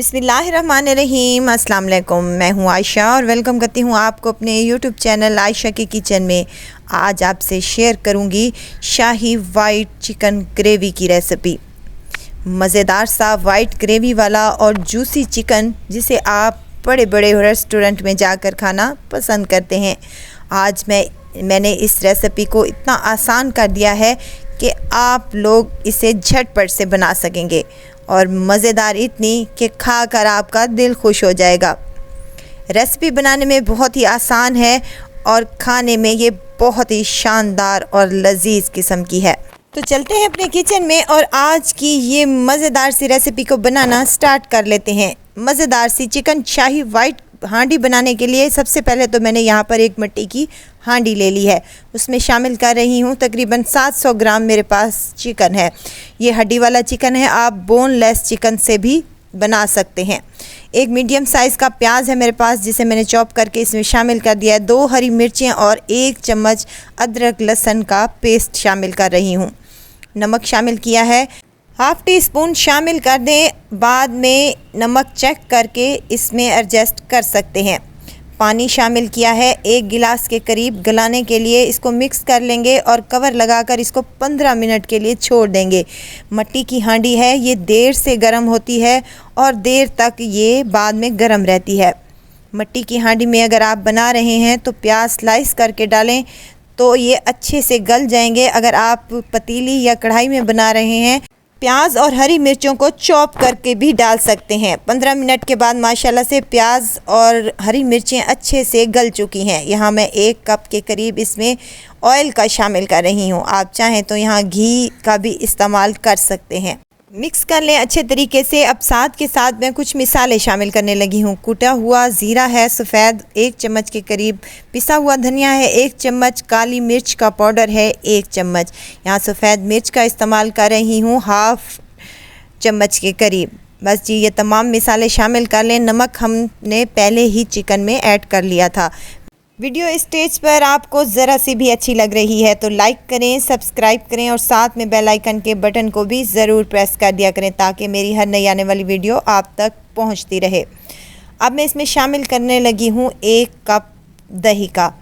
बिस्मिल्लाहिर्रहमानिर्रहीम। अस्सलाम वालेकुम। मैं हूँ आयशा और वेलकम करती हूँ आपको अपने यूट्यूब चैनल आयशा के किचन में। आज आपसे शेयर करूँगी शाही वाइट चिकन ग्रेवी की रेसिपी। मज़ेदार सा वाइट ग्रेवी वाला और जूसी चिकन जिसे आप बड़े बड़े रेस्टोरेंट में जाकर खाना पसंद करते हैं। आज मैंने इस रेसिपी को इतना आसान कर दिया है कि आप लोग इसे झटपट से बना सकेंगे और मज़ेदार इतनी कि खाकर आपका दिल खुश हो जाएगा। रेसिपी बनाने में बहुत ही आसान है और खाने में ये बहुत ही शानदार और लजीज किस्म की है। तो चलते हैं अपने किचन में और आज की ये मज़ेदार सी रेसिपी को बनाना स्टार्ट कर लेते हैं। मज़ेदार सी चिकन शाही वाइट हांडी बनाने के लिए सबसे पहले तो मैंने यहाँ पर एक मिट्टी की हांडी ले ली है। उसमें शामिल कर रही हूँ तकरीबन 700 ग्राम मेरे पास चिकन है। ये हड्डी वाला चिकन है, आप बोनलेस चिकन से भी बना सकते हैं। एक मीडियम साइज़ का प्याज है मेरे पास जिसे मैंने चॉप करके इसमें शामिल कर दिया है। 2 हरी मिर्चें और 1 चम्मच अदरक लहसुन का पेस्ट शामिल कर रही हूँ। नमक शामिल किया है, हाफ़ टी स्पून शामिल कर दें। बाद में नमक चेक करके इसमें एडजस्ट कर सकते हैं। पानी शामिल किया है 1 गिलास के करीब गलाने के लिए। इसको मिक्स कर लेंगे और कवर लगाकर इसको 15 मिनट के लिए छोड़ देंगे। मिट्टी की हांडी है, ये देर से गर्म होती है और देर तक ये बाद में गर्म रहती है। मिट्टी की हांडी में अगर आप बना रहे हैं तो प्याज स्लाइस करके डालें तो ये अच्छे से गल जाएंगे। अगर आप पतीली या कढ़ाई में बना रहे हैं प्याज और हरी मिर्चों को चॉप करके भी डाल सकते हैं। 15 मिनट के बाद माशाल्लाह से प्याज और हरी मिर्चें अच्छे से गल चुकी हैं। यहाँ मैं 1 कप के करीब इसमें ऑयल का शामिल कर रही हूँ। आप चाहें तो यहाँ घी का भी इस्तेमाल कर सकते हैं। मिक्स कर लें अच्छे तरीके से। अब साथ के साथ मैं कुछ मिसाले शामिल करने लगी हूँ। कुटा हुआ ज़ीरा है सफ़ेद 1 चम्मच के करीब, पिसा हुआ धनिया है 1 चम्मच, काली मिर्च का पाउडर है 1 चम्मच। यहाँ सफ़ेद मिर्च का इस्तेमाल कर रही हूँ हाफ़ चम्मच के करीब। बस जी ये तमाम मिसाले शामिल कर लें। नमक हमने पहले ही चिकन में ऐड कर लिया था। वीडियो स्टेज पर आपको ज़रा सी भी अच्छी लग रही है तो लाइक करें, सब्सक्राइब करें और साथ में बेल आइकन के बटन को भी ज़रूर प्रेस कर दिया करें ताकि मेरी हर नई आने वाली वीडियो आप तक पहुंचती रहे। अब मैं इसमें शामिल करने लगी हूं 1 कप दही का।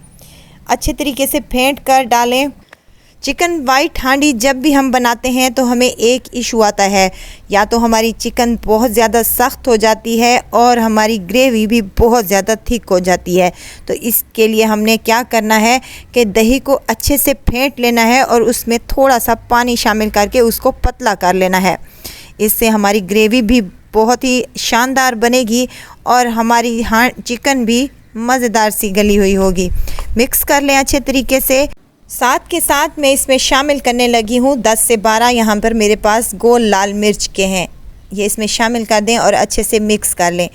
अच्छे तरीके से फेंट कर डालें। चिकन वाइट हांडी जब भी हम बनाते हैं तो हमें एक इशू आता है, या तो हमारी चिकन बहुत ज़्यादा सख्त हो जाती है और हमारी ग्रेवी भी बहुत ज़्यादा थिक हो जाती है। तो इसके लिए हमने क्या करना है कि दही को अच्छे से फेंट लेना है और उसमें थोड़ा सा पानी शामिल करके उसको पतला कर लेना है। इससे हमारी ग्रेवी भी बहुत ही शानदार बनेगी और हमारी चिकन भी मज़ेदार सी गली हुई होगी। मिक्स कर लें अच्छे तरीके से। साथ के साथ मैं इसमें शामिल करने लगी हूँ 10 से 12 यहाँ पर मेरे पास गोल लाल मिर्च के हैं। ये इसमें शामिल कर दें और अच्छे से मिक्स कर लें।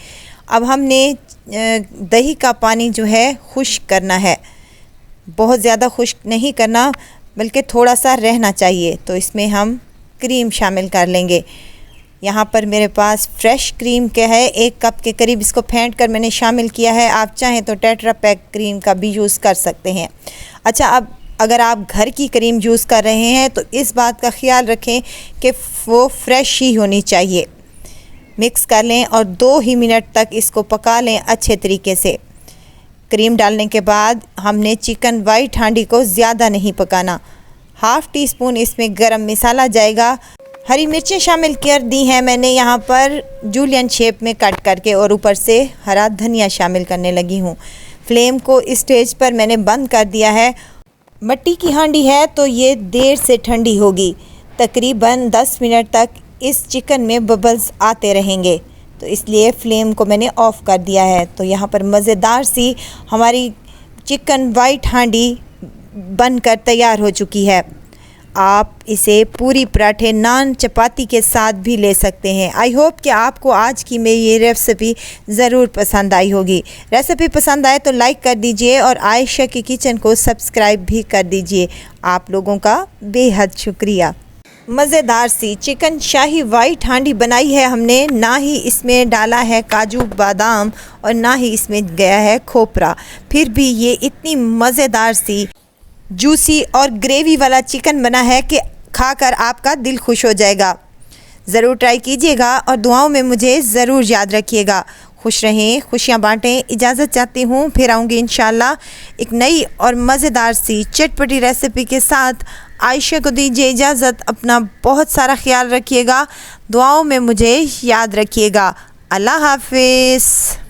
अब हमने दही का पानी जो है खुश्क करना है, बहुत ज़्यादा खुश्क नहीं करना बल्कि थोड़ा सा रहना चाहिए। तो इसमें हम क्रीम शामिल कर लेंगे। यहाँ पर मेरे पास फ्रेश क्रीम के है 1 कप के करीब। इसको फेंट कर मैंने शामिल किया है। आप चाहें तो टेट्रा पैक क्रीम का भी यूज़ कर सकते हैं। अच्छा, अब अगर आप घर की क्रीम यूज़ कर रहे हैं तो इस बात का ख्याल रखें कि वो फ्रेश ही होनी चाहिए। मिक्स कर लें और 2 ही मिनट तक इसको पका लें अच्छे तरीके से। क्रीम डालने के बाद हमने चिकन वाइट हांडी को ज़्यादा नहीं पकाना। हाफ़ टी स्पून इसमें गरम मसाला जाएगा। हरी मिर्चें शामिल कर दी हैं मैंने यहाँ पर जूलियन शेप में कट करके और ऊपर से हरा धनिया शामिल करने लगी हूँ। फ्लेम को इस स्टेज पर मैंने बंद कर दिया है। मिट्टी की हांडी है तो ये देर से ठंडी होगी। तकरीबन 10 मिनट तक इस चिकन में बबल्स आते रहेंगे, तो इसलिए फ्लेम को मैंने ऑफ़ कर दिया है। तो यहाँ पर मज़ेदार सी हमारी चिकन वाइट हांडी बनकर तैयार हो चुकी है। आप इसे पूरी पराठे, नान, चपाती के साथ भी ले सकते हैं। आई होप कि आपको आज की मेरी ये रेसिपी ज़रूर पसंद आई होगी। रेसिपी पसंद आए तो लाइक कर दीजिए और आयशा की किचन को सब्सक्राइब भी कर दीजिए। आप लोगों का बेहद शुक्रिया। मज़ेदार सी चिकन शाही वाइट हांडी बनाई है हमने। ना ही इसमें डाला है काजू बादाम और ना ही इसमें गया है खोपरा, फिर भी ये इतनी मज़ेदार सी जूसी और ग्रेवी वाला चिकन बना है कि खाकर आपका दिल खुश हो जाएगा। ज़रूर ट्राई कीजिएगा और दुआओं में मुझे ज़रूर याद रखिएगा। खुश रहें, खुशियाँ बांटें। इजाज़त चाहती हूँ, फिर आऊँगी इंशाल्लाह एक नई और मज़ेदार सी चटपटी रेसिपी के साथ। आयशा को दीजिए इजाज़त, अपना बहुत सारा ख्याल रखिएगा, दुआओं में मुझे याद रखिएगा। अल्लाह हाफिज़।